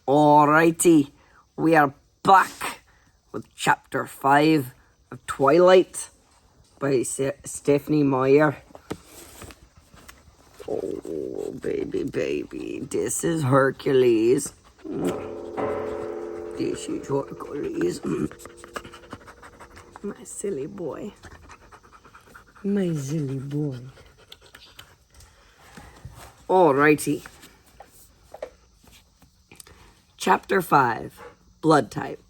Alrighty, we are back with Chapter 5 of Twilight by Stephanie Meyer. Oh, baby, this is Hercules. This is Hercules. My silly boy. My silly boy. Alrighty. Chapter 5, Blood Type.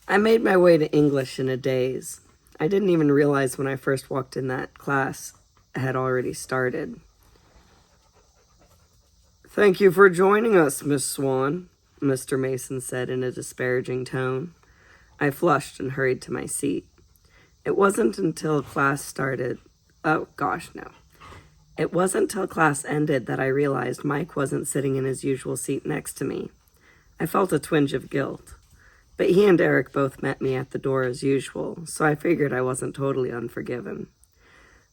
I made my way to English in a daze. I didn't even realize when I first walked in that class had already started. "Thank you for joining us, Miss Swan," Mr. Mason said in a disparaging tone. I flushed and hurried to my seat. It wasn't until class started... Oh, gosh, no. It wasn't till class ended that I realized Mike wasn't sitting in his usual seat next to me. I felt a twinge of guilt. But he and Eric both met me at the door as usual, so I figured I wasn't totally unforgiven.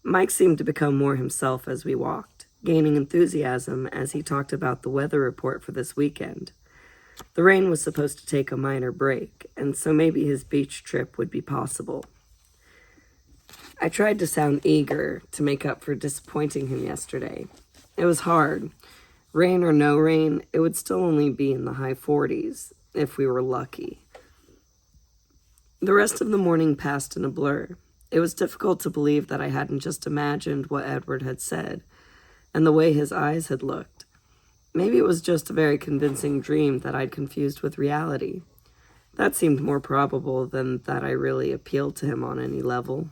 Mike seemed to become more himself as we walked, gaining enthusiasm as he talked about the weather report for this weekend. The rain was supposed to take a minor break, and so maybe his beach trip would be possible. I tried to sound eager to make up for disappointing him yesterday. It was hard. Rain or no rain, it would still only be in the high 40s, if we were lucky. The rest of the morning passed in a blur. It was difficult to believe that I hadn't just imagined what Edward had said, and the way his eyes had looked. Maybe it was just a very convincing dream that I'd confused with reality. That seemed more probable than that I really appealed to him on any level.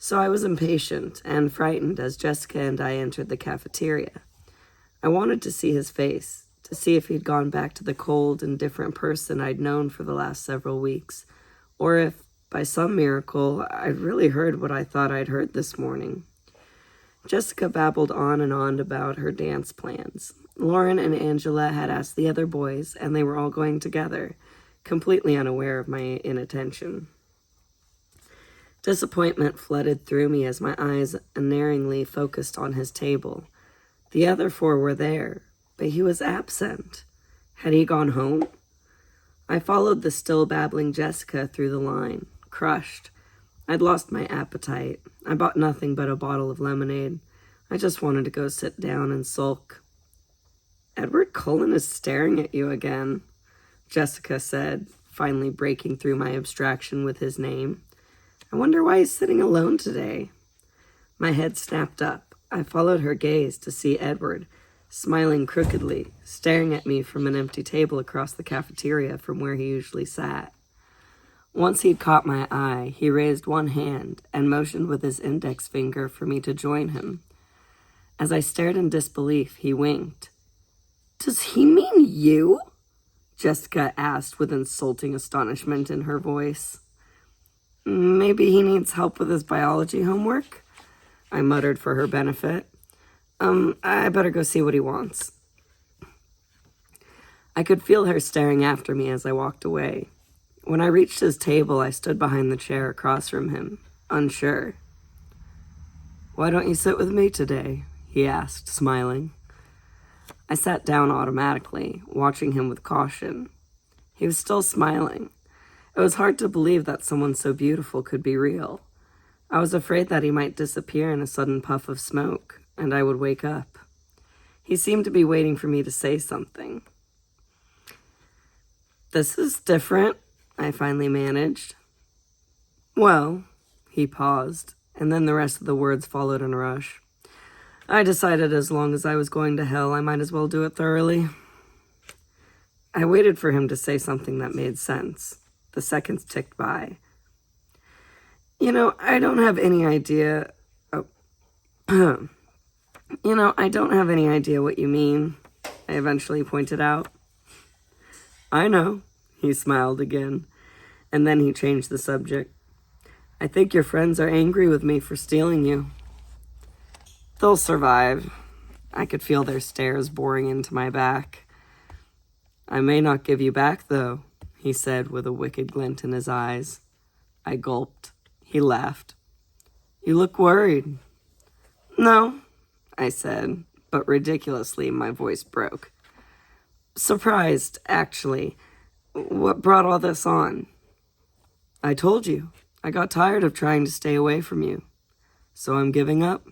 So I was impatient and frightened as Jessica and I entered the cafeteria. I wanted to see his face, to see if he'd gone back to the cold, indifferent person I'd known for the last several weeks, or if, by some miracle, I'd really heard what I thought I'd heard this morning. Jessica babbled on and on about her dance plans. Lauren and Angela had asked the other boys, and they were all going together, completely unaware of my inattention. Disappointment flooded through me as my eyes unerringly focused on his table. The other four were there, but he was absent. Had he gone home? I followed the still babbling Jessica through the line, crushed. I'd lost my appetite. I bought nothing but a bottle of lemonade. I just wanted to go sit down and sulk. "Edward Cullen is staring at you again," Jessica said, finally breaking through my abstraction with his name. "I wonder why he's sitting alone today." My head snapped up. I followed her gaze to see Edward, smiling crookedly, staring at me from an empty table across the cafeteria from where he usually sat. Once he'd caught my eye, he raised one hand and motioned with his index finger for me to join him. As I stared in disbelief, he winked. "Does he mean you?" Jessica asked with insulting astonishment in her voice. "Maybe he needs help with his biology homework," I muttered for her benefit. I better go see what he wants." I could feel her staring after me as I walked away. When I reached his table, I stood behind the chair across from him, unsure. "Why don't you sit with me today?" he asked, smiling. I sat down automatically, watching him with caution. He was still smiling. It was hard to believe that someone so beautiful could be real. I was afraid that he might disappear in a sudden puff of smoke, and I would wake up. He seemed to be waiting for me to say something. "This is different," I finally managed. "Well," he paused, and then the rest of the words followed in a rush. "I decided as long as I was going to hell, I might as well do it thoroughly." I waited for him to say something that made sense. The seconds ticked by. I don't have any idea... I don't have any idea what you mean," I eventually pointed out. "I know," he smiled again, and then he changed the subject. "I think your friends are angry with me for stealing you." "They'll survive." I could feel their stares boring into my back. "I may not give you back, though," he said with a wicked glint in his eyes. I gulped. He laughed. "You look worried." "No," I said, but ridiculously my voice broke. Surprised, actually. What brought all this on? I told you. I got tired of trying to stay away from you. So I'm giving up.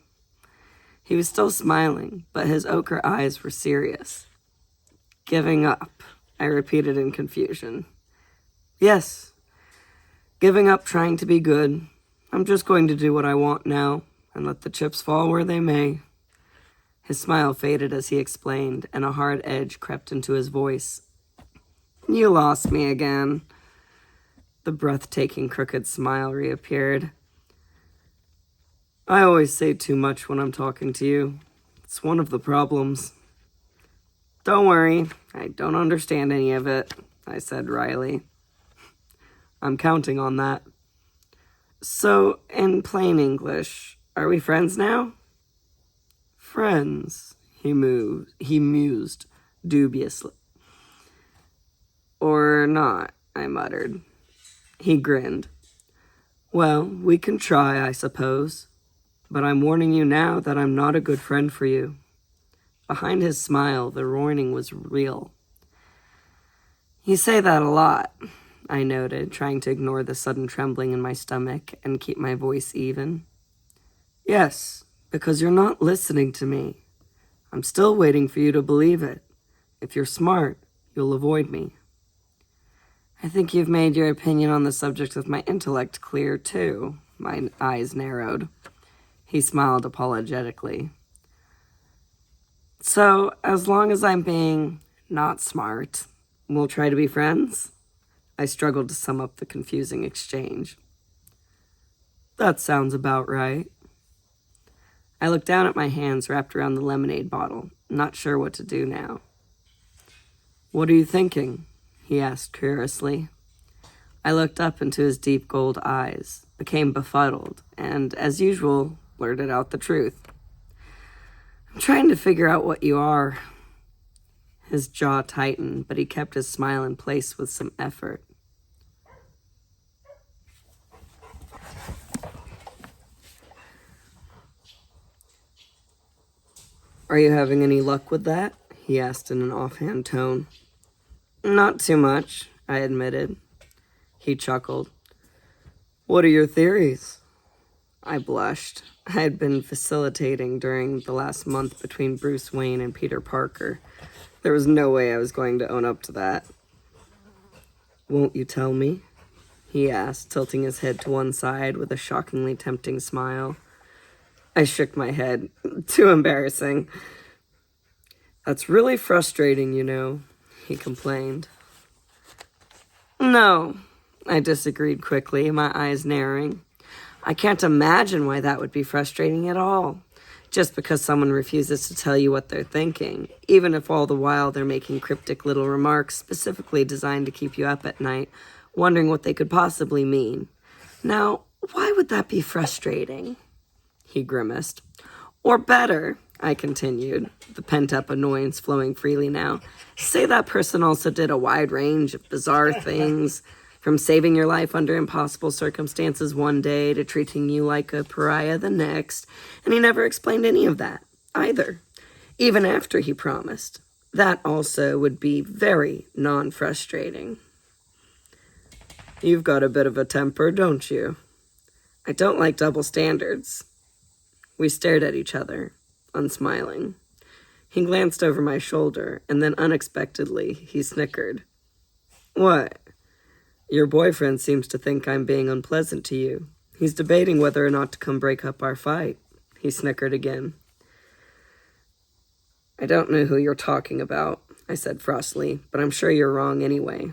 He was still smiling, but his ochre eyes were serious. Giving up, I repeated in confusion. Yes, giving up trying to be good. I'm just going to do what I want now, and let the chips fall where they may. His smile faded as he explained, and a hard edge crept into his voice. You lost me again. The breathtaking crooked smile reappeared. I always say too much when I'm talking to you. It's one of the problems. Don't worry, I don't understand any of it, I said wryly. I'm counting on that. So, in plain English, are we friends now? Friends, he mused dubiously. Or not, I muttered. He grinned. Well, we can try, I suppose. But I'm warning you now that I'm not a good friend for you. Behind his smile, the warning was real. You say that a lot, I noted, trying to ignore the sudden trembling in my stomach and keep my voice even. Yes, because you're not listening to me. I'm still waiting for you to believe it. If you're smart, you'll avoid me. I think you've made your opinion on the subject of my intellect clear, too. My eyes narrowed. He smiled apologetically. So, as long as I'm being not smart, we'll try to be friends? I struggled to sum up the confusing exchange. That sounds about right. I looked down at my hands wrapped around the lemonade bottle, not sure what to do now. What are you thinking? He asked curiously. I looked up into his deep gold eyes, became befuddled, and, as usual, blurted out the truth. I'm trying to figure out what you are. His jaw tightened, but he kept his smile in place with some effort. Are you having any luck with that? He asked in an offhand tone. Not too much, I admitted. He chuckled. What are your theories? I blushed. I had been facilitating during the last month between Bruce Wayne and Peter Parker. There was no way I was going to own up to that. Won't you tell me? He asked, tilting his head to one side with a shockingly tempting smile. I shook my head. Too embarrassing. That's really frustrating, you know, he complained. No, I disagreed quickly, my eyes narrowing. I can't imagine why that would be frustrating at all. Just because someone refuses to tell you what they're thinking, even if all the while they're making cryptic little remarks specifically designed to keep you up at night, wondering what they could possibly mean. Now, why would that be frustrating? He grimaced. Or better, I continued, the pent-up annoyance flowing freely now. Say that person also did a wide range of bizarre things, from saving your life under impossible circumstances one day to treating you like a pariah the next, and he never explained any of that, either, even after he promised. That also would be very non-frustrating. You've got a bit of a temper, don't you? I don't like double standards. We stared at each other, unsmiling. He glanced over my shoulder, and then unexpectedly, he snickered. What? Your boyfriend seems to think I'm being unpleasant to you. He's debating whether or not to come break up our fight. He snickered again. I don't know who you're talking about, I said frostily, but I'm sure you're wrong anyway.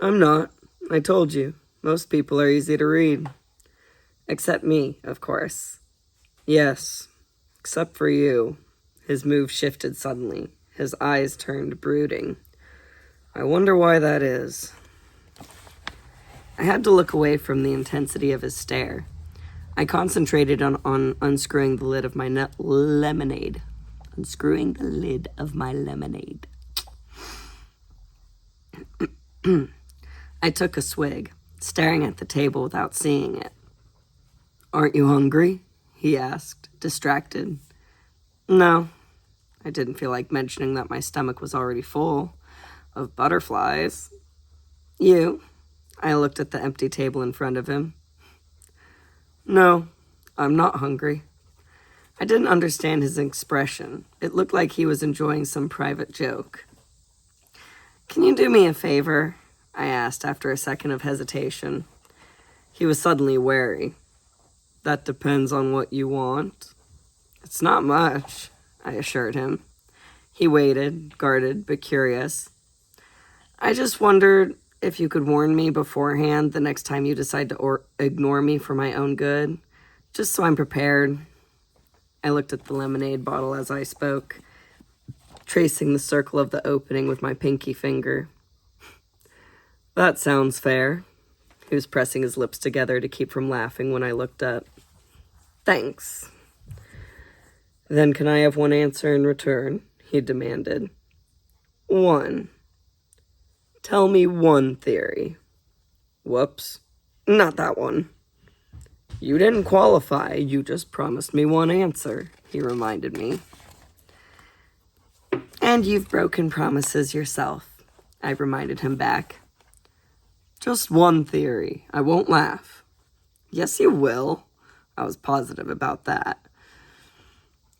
I'm not. I told you. Most people are easy to read. Except me, of course. Yes, except for you. His mood shifted suddenly. His eyes turned brooding. I wonder why that is. I had to look away from the intensity of his stare. I concentrated on unscrewing the lid of my lemonade. Unscrewing the lid of my lemonade. I took a swig, staring at the table without seeing it. Aren't you hungry? He asked, distracted. No, I didn't feel like mentioning that my stomach was already full of butterflies. You? I looked at the empty table in front of him. No, I'm not hungry. I didn't understand his expression. It looked like he was enjoying some private joke. Can you do me a favor? I asked after a second of hesitation. He was suddenly wary. That depends on what you want. It's not much, I assured him. He waited, guarded but curious. I just wondered if you could warn me beforehand the next time you decide to ignore me for my own good, just so I'm prepared. I looked at the lemonade bottle as I spoke, tracing the circle of the opening with my pinky finger. That sounds fair. He was pressing his lips together to keep from laughing when I looked up. Thanks. Then can I have one answer in return? He demanded. One. Tell me one theory. Whoops. Not that one. You didn't qualify. You just promised me one answer, he reminded me. And you've broken promises yourself, I reminded him back. Just one theory. I won't laugh. Yes, you will. I was positive about that.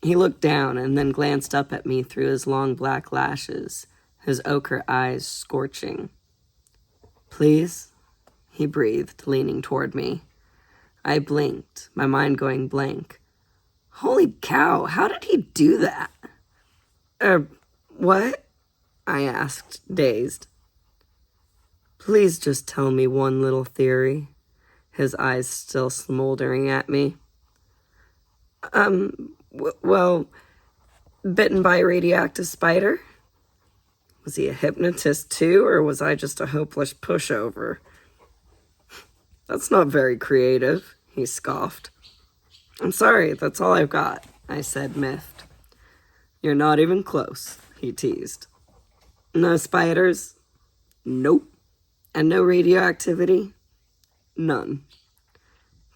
He looked down and then glanced up at me through his long black lashes, his ochre eyes scorching. Please, he breathed, leaning toward me. I blinked, my mind going blank. Holy cow, how did he do that? What? I asked, dazed. Please just tell me one little theory, his eyes still smoldering at me. Well, bitten by a radioactive spider? Was he a hypnotist too, or was I just a hopeless pushover? That's not very creative, he scoffed. I'm sorry, that's all I've got, I said, miffed. You're not even close, he teased. No spiders? Nope. And no radioactivity? None.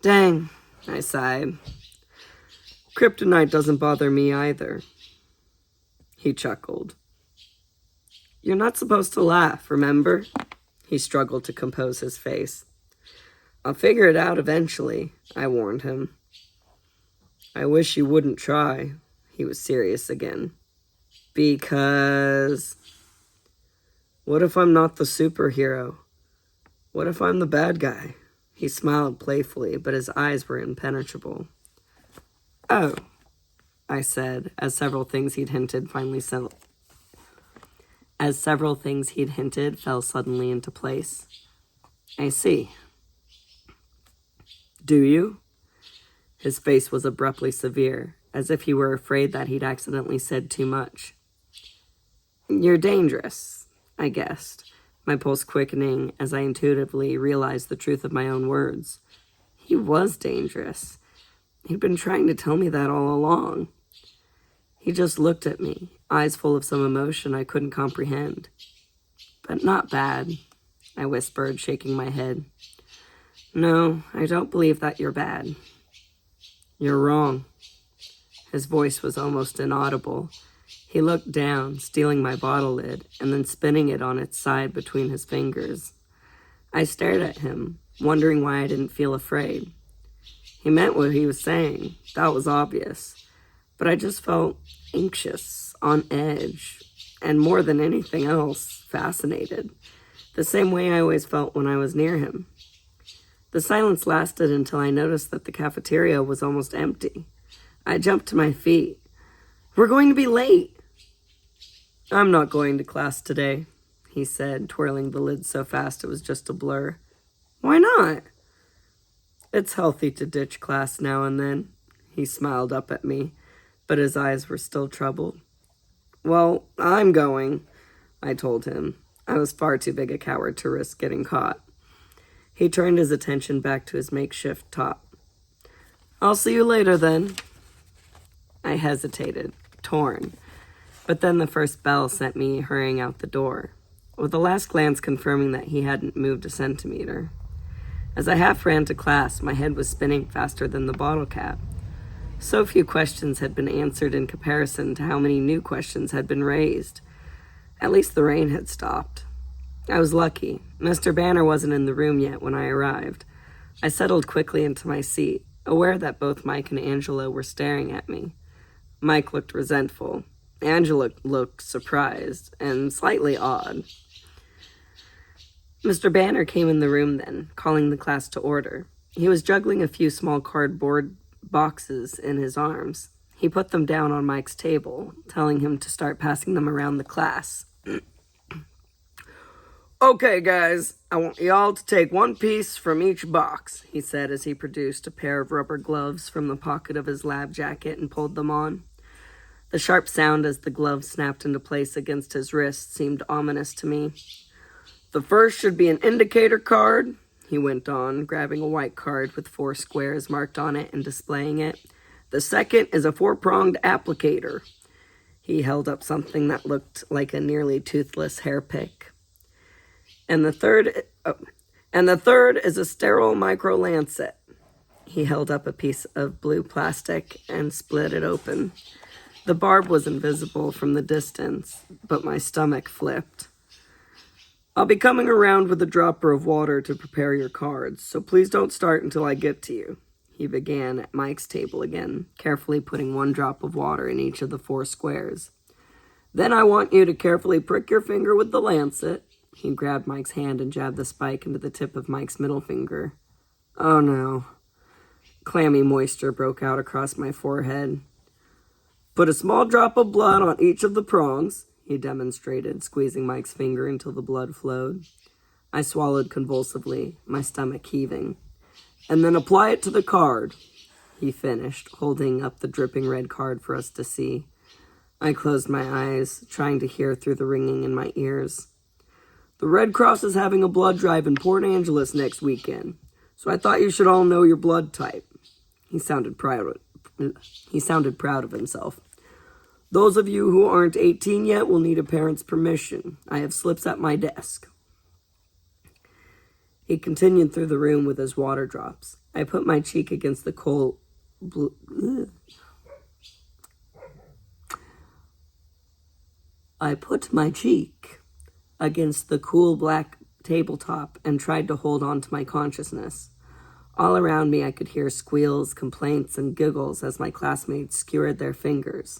Dang, I sighed. Kryptonite doesn't bother me either. He chuckled. You're not supposed to laugh, remember? He struggled to compose his face. I'll figure it out eventually, I warned him. I wish you wouldn't try. He was serious again. Because... what if I'm not the superhero? What if I'm the bad guy? He smiled playfully, but his eyes were impenetrable. Oh, I said, as several things he'd hinted fell suddenly into place. I see. Do you? His face was abruptly severe, as if he were afraid that he'd accidentally said too much. You're dangerous, I guessed, my pulse quickening as I intuitively realized the truth of my own words. He was dangerous. He'd been trying to tell me that all along. He just looked at me, eyes full of some emotion I couldn't comprehend. But not bad, I whispered, shaking my head. No, I don't believe that you're bad. You're wrong. His voice was almost inaudible. He looked down, stealing my bottle lid, and then spinning it on its side between his fingers. I stared at him, wondering why I didn't feel afraid. He meant what he was saying. That was obvious. But I just felt anxious, on edge, and more than anything else, fascinated. The same way I always felt when I was near him. The silence lasted until I noticed that the cafeteria was almost empty. I jumped to my feet. We're going to be late. I'm not going to class today, he said, twirling the lid so fast it was just a blur. Why not? It's healthy to ditch class now and then. He smiled up at me, but his eyes were still troubled. Well, I'm going, I told him. I was far too big a coward to risk getting caught. He turned his attention back to his makeshift top. I'll see you later, then. I hesitated, torn, but then the first bell sent me hurrying out the door, with a last glance confirming that he hadn't moved a centimeter. As I half ran to class, my head was spinning faster than the bottle cap. So few questions had been answered in comparison to how many new questions had been raised. At least the rain had stopped. I was lucky. Mr. Banner wasn't in the room yet when I arrived. I settled quickly into my seat, aware that both Mike and Angela were staring at me. Mike looked resentful. Angela looked surprised and slightly awed. Mr. Banner came in the room then, calling the class to order. He was juggling a few small cardboard boxes in his arms. He put them down on Mike's table, telling him to start passing them around the class. "Okay, guys, I want y'all to take one piece from each box," he said as he produced a pair of rubber gloves from the pocket of his lab jacket and pulled them on. The sharp sound as the glove snapped into place against his wrist seemed ominous to me. "The first should be an indicator card," he went on, grabbing a white card with 4 squares marked on it and displaying it. "The second is a 4-pronged applicator." He held up something that looked like a nearly toothless hair pick. And the third is a sterile micro lancet." He held up a piece of blue plastic and split it open. The barb was invisible from the distance, but my stomach flipped. "I'll be coming around with a dropper of water to prepare your cards, so please don't start until I get to you." He began at Mike's table again, carefully putting 1 drop of water in each of the 4 squares. "Then I want you to carefully prick your finger with the lancet." He grabbed Mike's hand and jabbed the spike into the tip of Mike's middle finger. Oh no. Clammy moisture broke out across my forehead. "Put a small drop of blood on each of the prongs," he demonstrated, squeezing Mike's finger until the blood flowed. I swallowed convulsively, my stomach heaving. "And then apply it to the card," he finished, holding up the dripping red card for us to see. I closed my eyes, trying to hear through the ringing in my ears. "The Red Cross is having a blood drive in Port Angeles next weekend, so I thought you should all know your blood type." He sounded proud of himself. "Those of you who aren't 18 yet will need a parent's permission. I have slips at my desk." He continued through the room with his water drops. I put my cheek against the cool blue... I put my cheek against the cool black tabletop and tried to hold on to my consciousness. All around me I could hear squeals, complaints, and giggles as my classmates skewered their fingers.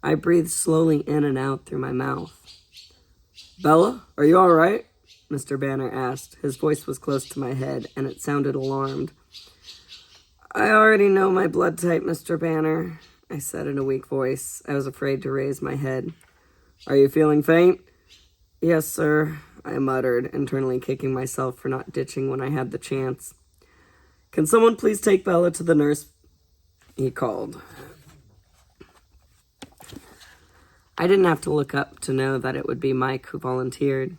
I breathed slowly in and out through my mouth. "Bella, are you all right?" Mr. Banner asked. His voice was close to my head, and it sounded alarmed. "I already know my blood type, Mr. Banner," I said in a weak voice. I was afraid to raise my head. "Are you feeling faint?" "Yes, sir," I muttered, internally kicking myself for not ditching when I had the chance. "Can someone please take Bella to the nurse?" he called. I didn't have to look up to know that it would be Mike who volunteered.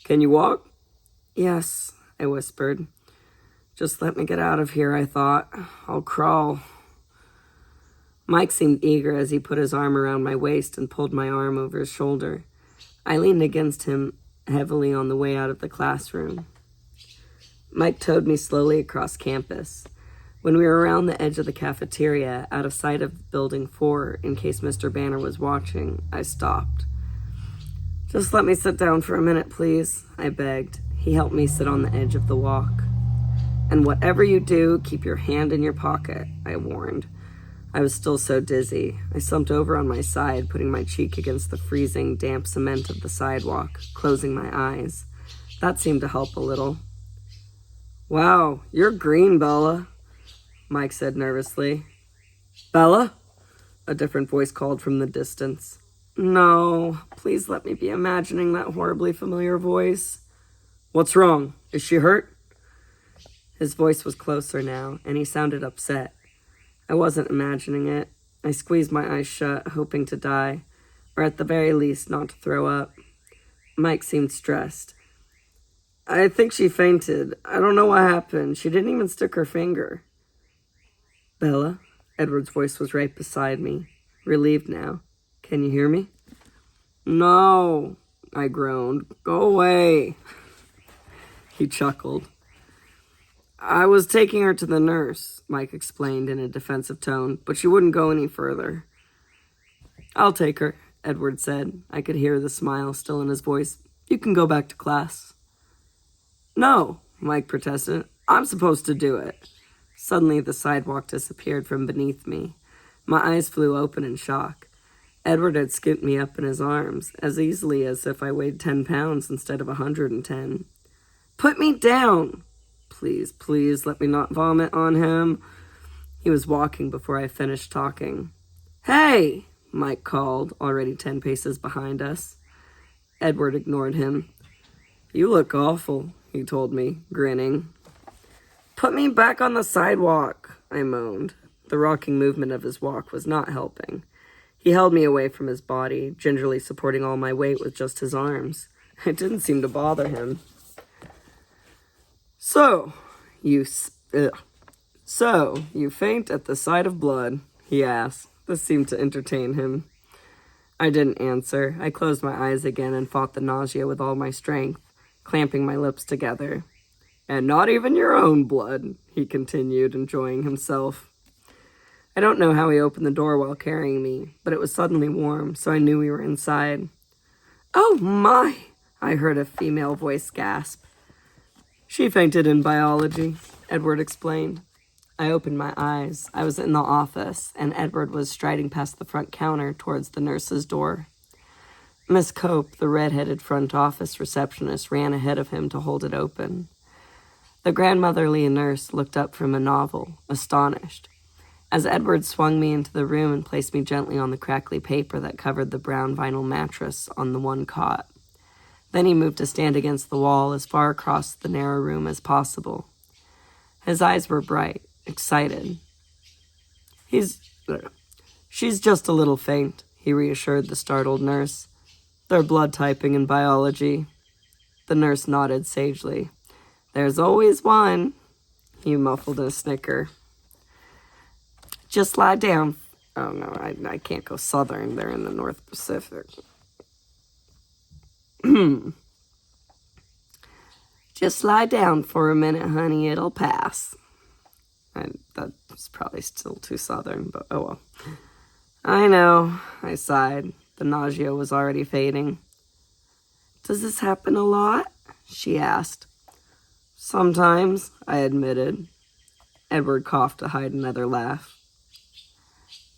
"Can you walk?" "Yes," I whispered. "Just let me get out of here," I thought. "I'll crawl." Mike seemed eager as he put his arm around my waist and pulled my arm over his shoulder. I leaned against him heavily on the way out of the classroom. Mike towed me slowly across campus. When we were around the edge of the cafeteria, out of sight of Building 4, in case Mr. Banner was watching, I stopped. "Just let me sit down for a minute, please," I begged. He helped me sit on the edge of the walk. "And whatever you do, keep your hand in your pocket," I warned. I was still so dizzy. I slumped over on my side, putting my cheek against the freezing, damp cement of the sidewalk, closing my eyes. That seemed to help a little. "Wow, you're green, Bella," Mike said nervously. "Bella?" A different voice called from the distance. No, please let me be imagining that horribly familiar voice. "What's wrong? Is she hurt?" His voice was closer now, and he sounded upset. I wasn't imagining it. I squeezed my eyes shut, hoping to die, or at the very least not to throw up. Mike seemed stressed. "I think she fainted. I don't know what happened. She didn't even stick her finger." "Bella?" Edward's voice was right beside me, relieved now. "Can you hear me?" "No," I groaned. "Go away." He chuckled. I was taking her to the nurse, Mike explained in a defensive tone, but she wouldn't go any further. I'll take her, Edward said. I could hear the smile still in his voice. You can go back to class. No, Mike protested. I'm supposed to do it. Suddenly the sidewalk disappeared from beneath me. My eyes flew open in shock. Edward had scooped me up in his arms, as easily as if I weighed 10 pounds instead of 110. Put me down! Please, please, let me not vomit on him. He was walking before I finished talking. Hey! Mike called, already 10 paces behind us. Edward ignored him. You look awful, he told me, grinning. Put me back on the sidewalk, I moaned. The rocking movement of his walk was not helping. He held me away from his body, gingerly supporting all my weight with just his arms. It didn't seem to bother him. So, you faint at the sight of blood, he asked. This seemed to entertain him. I didn't answer. I closed my eyes again and fought the nausea with all my strength, clamping my lips together. And not even your own blood, he continued, enjoying himself. I don't know how he opened the door while carrying me, but it was suddenly warm, so I knew we were inside. Oh my! I heard a female voice gasp. She fainted in biology, Edward explained. I opened my eyes. I was in the office, and Edward was striding past the front counter towards the nurse's door. Miss Cope, the red-headed front office receptionist, ran ahead of him to hold it open. The grandmotherly nurse looked up from a novel, astonished. As Edward swung me into the room and placed me gently on the crackly paper that covered the brown vinyl mattress on the one cot. Then he moved to stand against the wall as far across the narrow room as possible. His eyes were bright, excited. She's just a little faint, he reassured the startled nurse. They're blood typing in biology. The nurse nodded sagely. There's always one, he muffled a snicker. Just lie down. Oh, no, I can't go southern. They're in the North Pacific. Just lie down for a minute, honey. It'll pass. That's probably still too southern, but oh well. I know, I sighed. The nausea was already fading. Does this happen a lot? She asked. Sometimes, I admitted. Edward coughed to hide another laugh.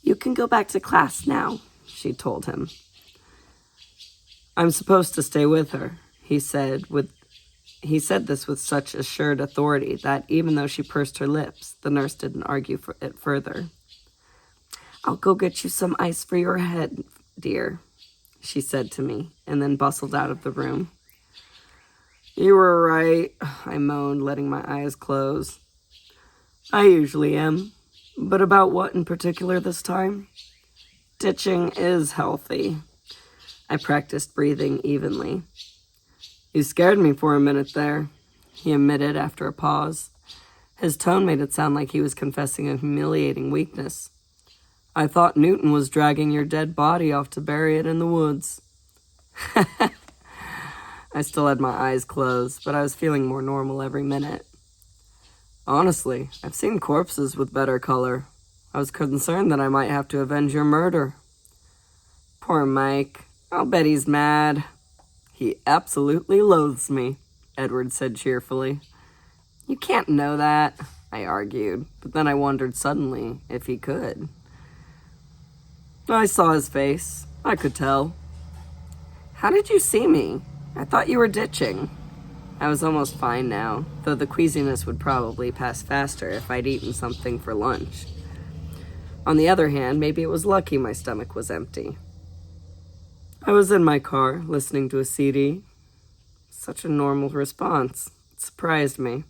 You can go back to class now, she told him. I'm supposed to stay with her, he said this with such assured authority that even though she pursed her lips, the nurse didn't argue for it further. I'll go get you some ice for your head, dear, she said to me, and then bustled out of the room. You were right, I moaned, letting my eyes close. I usually am. But about what in particular this time? Ditching is healthy. I practiced breathing evenly. You scared me for a minute there, he admitted after a pause. His tone made it sound like he was confessing a humiliating weakness. I thought Newton was dragging your dead body off to bury it in the woods. I still had my eyes closed, but I was feeling more normal every minute. Honestly, I've seen corpses with better color. I was concerned that I might have to avenge your murder. Poor Mike. I'll bet he's mad. He absolutely loathes me, Edward said cheerfully. You can't know that, I argued, but then I wondered suddenly if he could. I saw his face. I could tell. How did you see me? I thought you were ditching. I was almost fine now, though the queasiness would probably pass faster if I'd eaten something for lunch. On the other hand, maybe it was lucky my stomach was empty. I was in my car, listening to a CD. Such a normal response. It surprised me.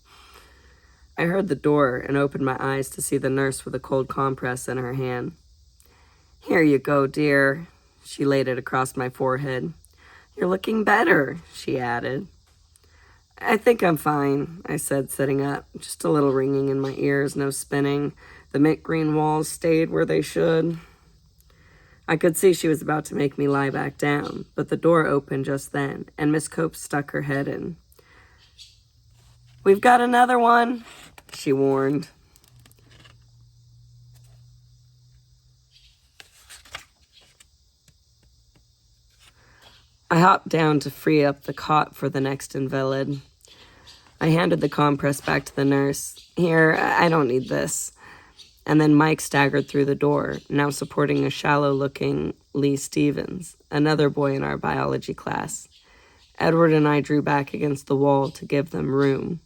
I heard the door and opened my eyes to see the nurse with a cold compress in her hand. Here you go, dear. She laid it across my forehead. You're looking better, she added. I think I'm fine, I said, sitting up. Just a little ringing in my ears, no spinning. The mint green walls stayed where they should. I could see she was about to make me lie back down, but the door opened just then, and Miss Cope stuck her head in. We've got another one, she warned. I hopped down to free up the cot for the next invalid. I handed the compress back to the nurse. Here, I don't need this. And then Mike staggered through the door, now supporting a shallow-looking Lee Stevens, another boy in our biology class. Edward and I drew back against the wall to give them room.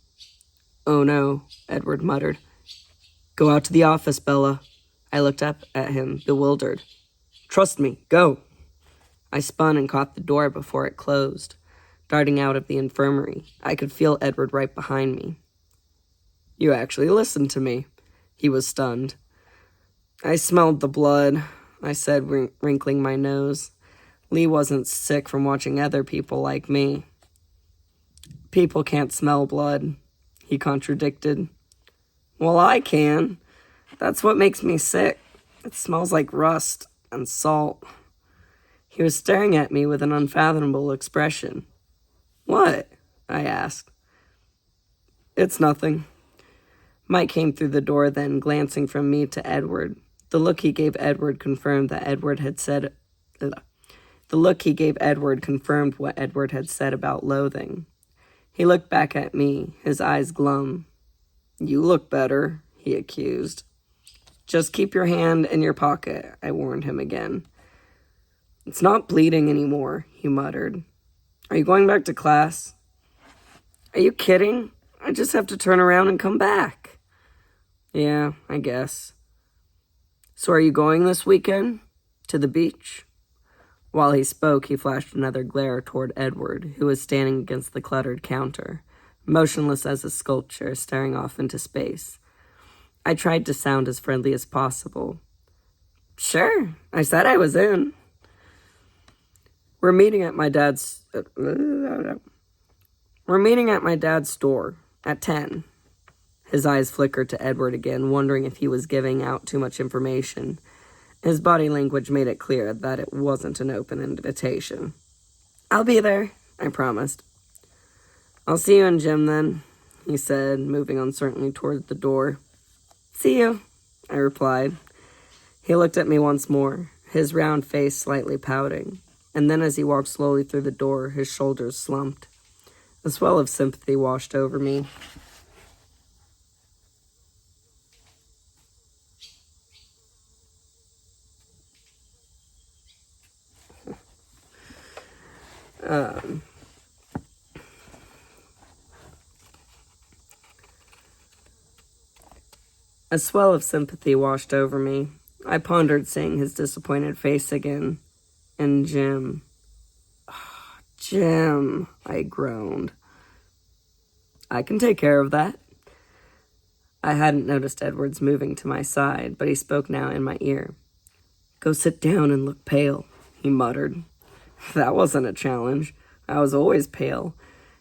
"Oh no," Edward muttered. "Go out to the office, Bella." I looked up at him, bewildered. "Trust me, go." I spun and caught the door before it closed. Darting out of the infirmary, I could feel Edward right behind me. "You actually listened to me." He was stunned. "I smelled the blood," I said, wrinkling my nose. Lee wasn't sick from watching other people like me. "People can't smell blood," he contradicted. "Well, I can. That's what makes me sick. It smells like rust and salt." He was staring at me with an unfathomable expression. "What?" I asked. "It's nothing." Mike came through the door then, glancing from me to Edward. The look he gave Edward confirmed what Edward had said about loathing. He looked back at me, his eyes glum. "You look better," he accused. "Just keep your hand in your pocket," I warned him again. "It's not bleeding anymore," he muttered. "Are you going back to class?" "Are you kidding? I just have to turn around and come back." "Yeah, I guess." "So are you going this weekend? To the beach?" While he spoke, he flashed another glare toward Edward, who was standing against the cluttered counter, motionless as a sculpture, staring off into space. I tried to sound as friendly as possible. "Sure, I said I was in." We're meeting at my dad's store at 10. His eyes flickered to Edward again, wondering if he was giving out too much information. His body language made it clear that it wasn't an open invitation. "I'll be there," I promised. "I'll see you in gym then," he said, moving uncertainly toward the door. "See you," I replied. He looked at me once more, his round face slightly pouting. And then as he walked slowly through the door, his shoulders slumped. A swell of sympathy washed over me. A swell of sympathy washed over me. I pondered seeing his disappointed face again. And Jim. Oh, Jim, I groaned. "I can take care of that." I hadn't noticed Edwards moving to my side, but he spoke now in my ear. "Go sit down and look pale," he muttered. That wasn't a challenge. I was always pale,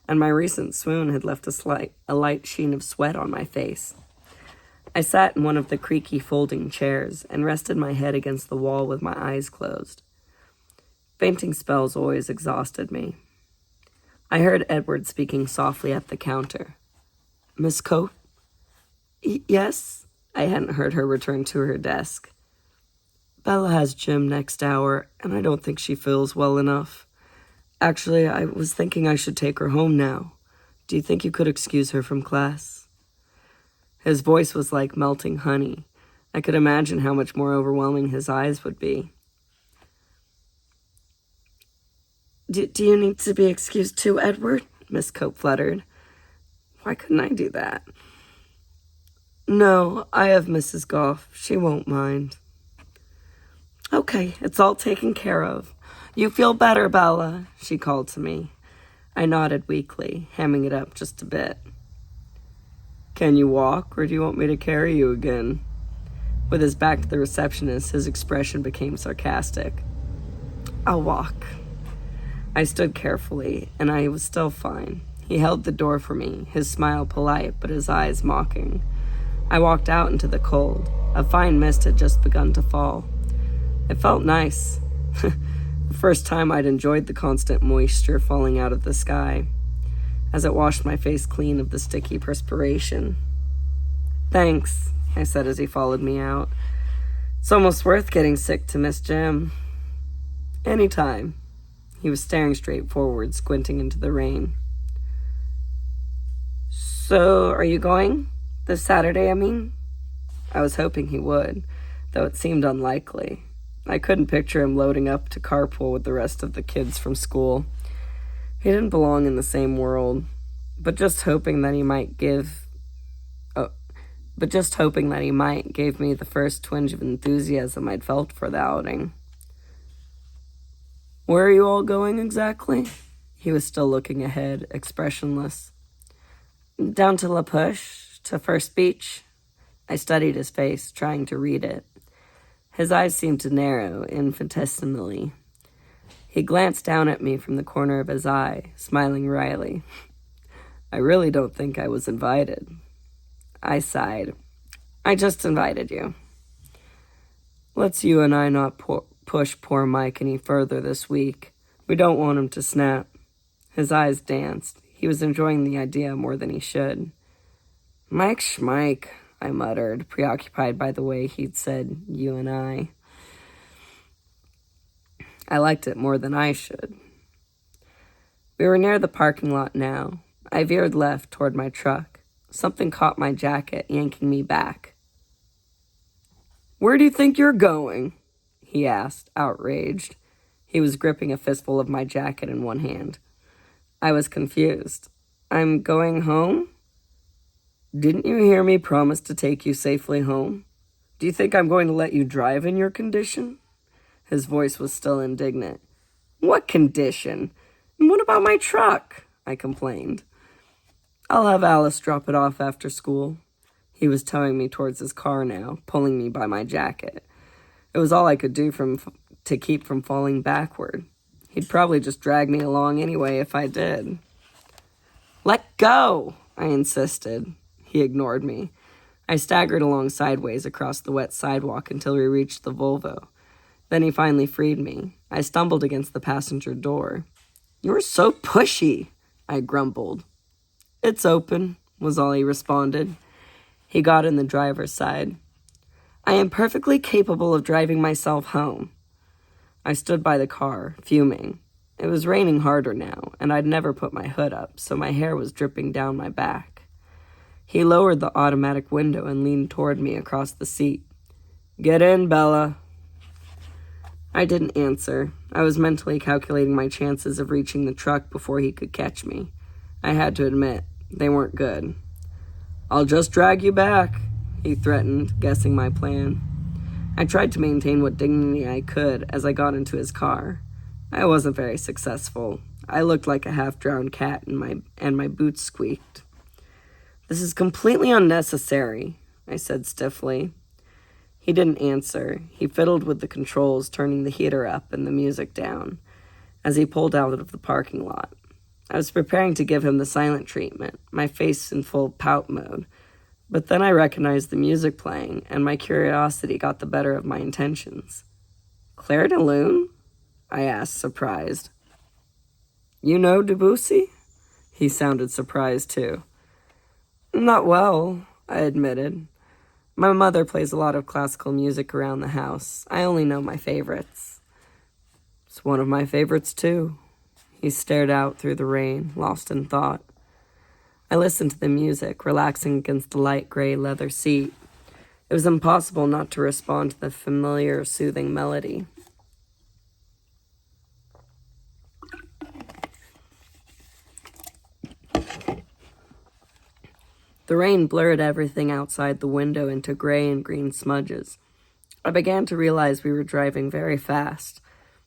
and my recent swoon had left a light sheen of sweat on my face. I sat in one of the creaky folding chairs and rested my head against the wall with my eyes closed. Fainting spells always exhausted me. I heard Edward speaking softly at the counter. "Miss Cope?" "Yes?" I hadn't heard her return to her desk. "Bella has gym next hour, and I don't think she feels well enough. Actually, I was thinking I should take her home now. Do you think you could excuse her from class?" His voice was like melting honey. I could imagine how much more overwhelming his eyes would be. Do you need to be excused too, Edward?" Miss Cope fluttered. Why couldn't I do that? "No, I have Mrs. Goff. She won't mind." "Okay, it's all taken care of. You feel better, Bella," she called to me. I nodded weakly, hamming it up just a bit. "Can you walk, or do you want me to carry you again?" With his back to the receptionist, his expression became sarcastic. "I'll walk." I stood carefully, and I was still fine. He held the door for me, his smile polite, but his eyes mocking. I walked out into the cold. A fine mist had just begun to fall. It felt nice. The first time I'd enjoyed the constant moisture falling out of the sky, as it washed my face clean of the sticky perspiration. Thanks, I said as he followed me out. It's almost worth getting sick to miss Jim. Anytime. He was staring straight forward, squinting into the rain. So, are you going? This Saturday, I mean? I was hoping he would, though it seemed unlikely. I couldn't picture him loading up to carpool with the rest of the kids from school. He didn't belong in the same world, but just hoping that he might give me the first twinge of enthusiasm I'd felt for the outing. Where are you all going exactly? He was still looking ahead, expressionless. Down to La Push, to First Beach. I studied his face, trying to read it. His eyes seemed to narrow infinitesimally. He glanced down at me from the corner of his eye, smiling wryly. I really don't think I was invited. I sighed. I just invited you. Let's you and I not push poor Mike any further this week. We don't want him to snap. His eyes danced. He was enjoying the idea more than he should. Mike Schmike, I muttered, preoccupied by the way he'd said you and I. I liked it more than I should. We were near the parking lot now. I veered left toward my truck. Something caught my jacket, yanking me back. Where do you think you're going? He asked, outraged. He was gripping a fistful of my jacket in one hand. I was confused. I'm going home? Didn't you hear me promise to take you safely home? Do you think I'm going to let you drive in your condition? His voice was still indignant. What condition? And what about my truck? I complained. I'll have Alice drop it off after school. He was towing me towards his car now, pulling me by my jacket. It was all I could do to keep from falling backward. He'd probably just drag me along anyway if I did. Let go, I insisted. He ignored me. I staggered along sideways across the wet sidewalk until we reached the Volvo. Then he finally freed me. I stumbled against the passenger door. You're so pushy, I grumbled. It's open, was all he responded. He got in the driver's side. I am perfectly capable of driving myself home. I stood by the car, fuming. It was raining harder now, and I'd never put my hood up, so my hair was dripping down my back. He lowered the automatic window and leaned toward me across the seat. Get in, Bella. I didn't answer. I was mentally calculating my chances of reaching the truck before he could catch me. I had to admit, they weren't good. I'll just drag you back, he threatened, guessing my plan. I tried to maintain what dignity I could as I got into his car. I wasn't very successful. I looked like a half-drowned cat and my boots squeaked. This is completely unnecessary, I said stiffly. He didn't answer. He fiddled with the controls, turning the heater up and the music down, as he pulled out of the parking lot. I was preparing to give him the silent treatment, my face in full pout mode, but then I recognized the music playing, and my curiosity got the better of my intentions. Claire de Lune? I asked, surprised. You know Debussy? He sounded surprised, too. Not well, I admitted. My mother plays a lot of classical music around the house. I only know my favorites. It's one of my favorites, too. He stared out through the rain, lost in thought. I listened to the music, relaxing against the light gray leather seat. It was impossible not to respond to the familiar, soothing melody. The rain blurred everything outside the window into gray and green smudges. I began to realize we were driving very fast.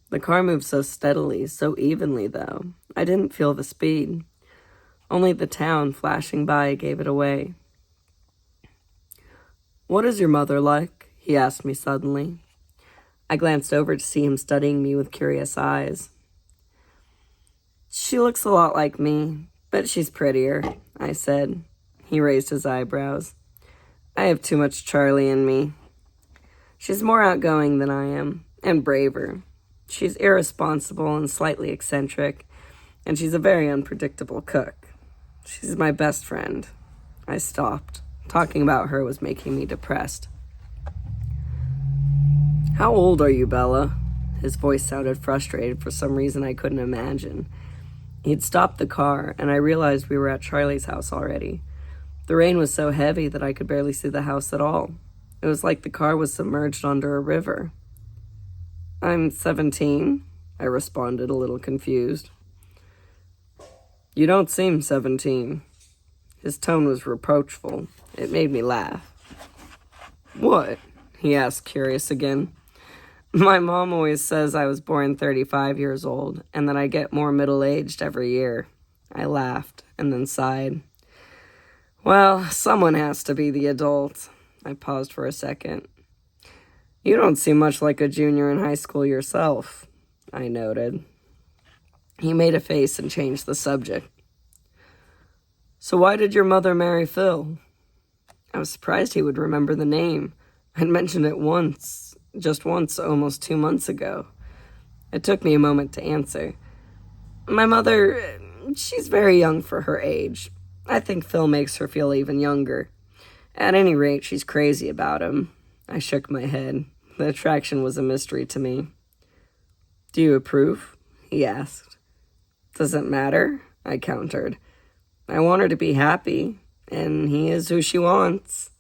The car moved so steadily, so evenly, though. I didn't feel the speed. Only the town flashing by gave it away. What is your mother like? He asked me suddenly. I glanced over to see him studying me with curious eyes. She looks a lot like me, but she's prettier, I said. He raised his eyebrows. I have too much Charlie in me. She's more outgoing than I am, and braver. She's irresponsible and slightly eccentric, and she's a very unpredictable cook. She's my best friend. I stopped, Talking about her was making me depressed. "How old are you, Bella?" His voice sounded frustrated for some reason I couldn't imagine. He'd stopped the car, and I realized we were at Charlie's house already. The rain was so heavy that I could barely see the house at all. It was like the car was submerged under a river. "I'm 17, I responded, a little confused. "You don't seem 17. His tone was reproachful. It made me laugh. "What?" he asked, curious again. "My mom always says I was born 35 years old and that I get more middle-aged every year." I laughed and then sighed. "Well, someone has to be the adult." I paused for a second. "You don't seem much like a junior in high school yourself," I noted. He made a face and changed the subject. "So why did your mother marry Phil?" I was surprised he would remember the name. I'd mentioned it just once, almost 2 months ago. It took me a moment to answer. "My mother, she's very young for her age. I think Phil makes her feel even younger. At any rate, she's crazy about him." I shook my head. The attraction was a mystery to me. "Do you approve?" he asked. "Does it matter?" I countered. "I want her to be happy, and he is who she wants."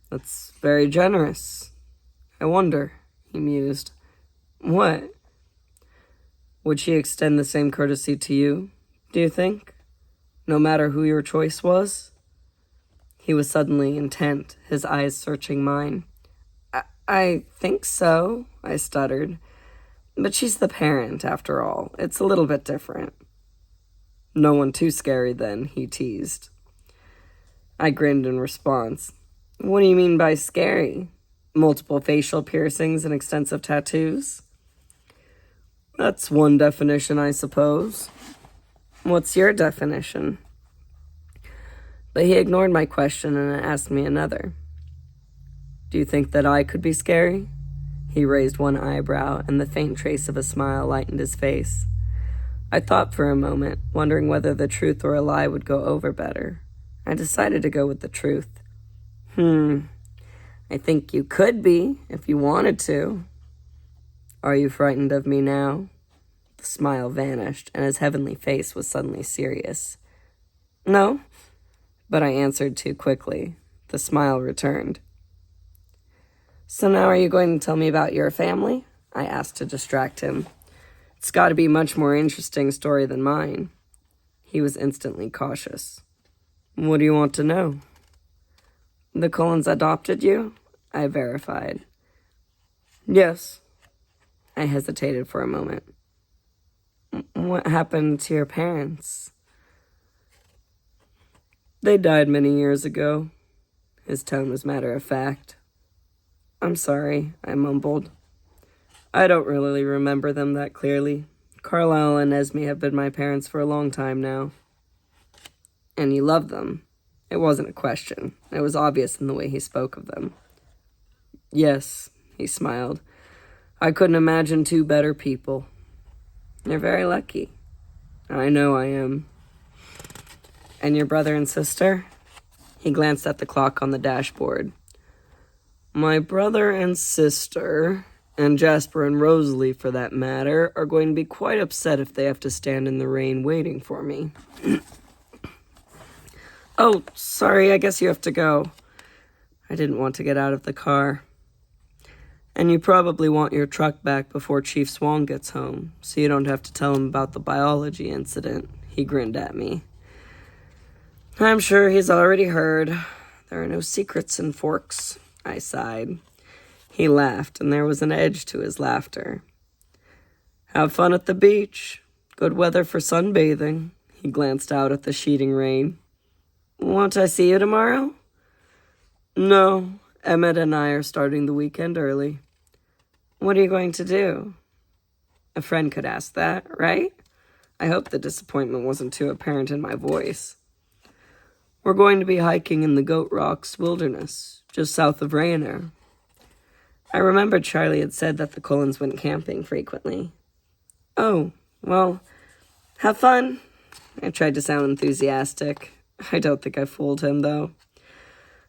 "That's very generous. I wonder," he mused. "What?" "Would she extend the same courtesy to you, do you think? No matter who your choice was?" He was suddenly intent, his eyes searching mine. I think so," I stuttered. "But she's the parent, after all. It's a little bit different." "No one too scary, then," he teased. I grinned in response. "What do you mean by scary? Multiple facial piercings and extensive tattoos?" "That's one definition, I suppose." "What's your definition?" But he ignored my question and asked me another. "Do you think that I could be scary?" He raised one eyebrow, and the faint trace of a smile lightened his face. I thought for a moment, wondering whether the truth or a lie would go over better. I decided to go with the truth. "I think you could be, if you wanted to." "Are you frightened of me now?" The smile vanished, and his heavenly face was suddenly serious. "No," but I answered too quickly. The smile returned. "So now are you going to tell me about your family?" I asked to distract him. "It's got to be a much more interesting story than mine." He was instantly cautious. "What do you want to know?" "The Cullens adopted you?" I verified. "Yes." I hesitated for a moment. "What happened to your parents?" "They died many years ago." His tone was matter-of-fact. "I'm sorry," I mumbled. "I don't really remember them that clearly. Carlisle and Esme have been my parents for a long time now." "And you love them?" It wasn't a question. It was obvious in the way he spoke of them. "Yes," he smiled. "I couldn't imagine two better people." "You're very lucky." "I know I am." "And your brother and sister?" He glanced at the clock on the dashboard. "My brother and sister, and Jasper and Rosalie for that matter, are going to be quite upset if they have to stand in the rain waiting for me." "Oh, sorry, I guess you have to go." I didn't want to get out of the car. "And you probably want your truck back before Chief Swan gets home, so you don't have to tell him about the biology incident." He grinned at me. "I'm sure he's already heard. There are no secrets in Forks," I sighed. He laughed, and there was an edge to his laughter. "Have fun at the beach. Good weather for sunbathing." He glanced out at the sheeting rain. "Won't I see you tomorrow?" "No, Emmett and I are starting the weekend early." "What are you going to do?" A friend could ask that, right? I hope the disappointment wasn't too apparent in my voice. "We're going to be hiking in the Goat Rocks Wilderness, just south of Rainier." I remembered Charlie had said that the Cullens went camping frequently. "Oh, well, have fun." I tried to sound enthusiastic. I don't think I fooled him, though.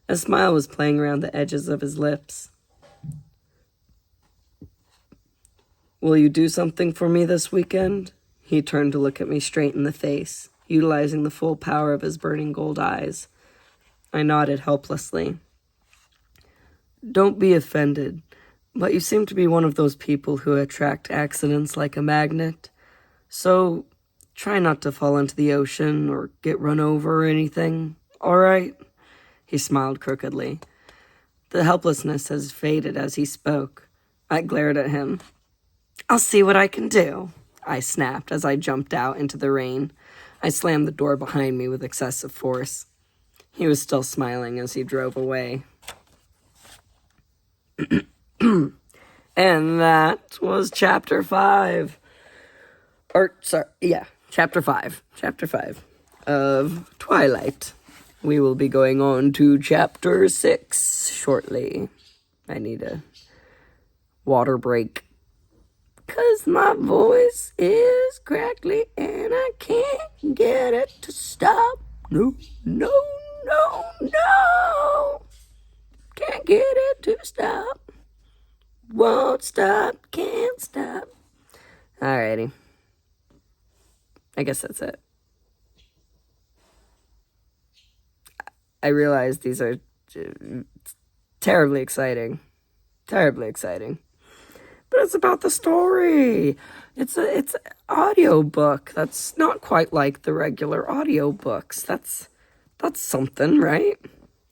A smile was playing around the edges of his lips. Will you do something for me this weekend? He turned to look at me straight in the face, utilizing the full power of his burning gold eyes. I nodded helplessly. Don't be offended, but you seem to be one of those people who attract accidents like a magnet. So try not to fall into the ocean or get run over or anything, all right? He smiled crookedly. The helplessness has faded as he spoke. I glared at him. I'll see what I can do, I snapped as I jumped out into the rain. I slammed the door behind me with excessive force. He was still smiling as he drove away. And that was chapter 5. Chapter 5. Chapter 5 of Twilight. We will be going on to chapter 6 shortly. I need a water break, 'cause my voice is crackly and I can't get it to stop. No. Can't get it to stop. Won't stop, can't stop. Alrighty. I guess that's it. I realize these are terribly exciting. Terribly exciting. But it's about the story. It's an audio book. That's not quite like the regular audio books. That's something, right?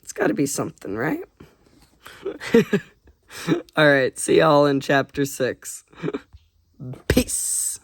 It's got to be something, right? All right, see y'all in chapter 6. Peace.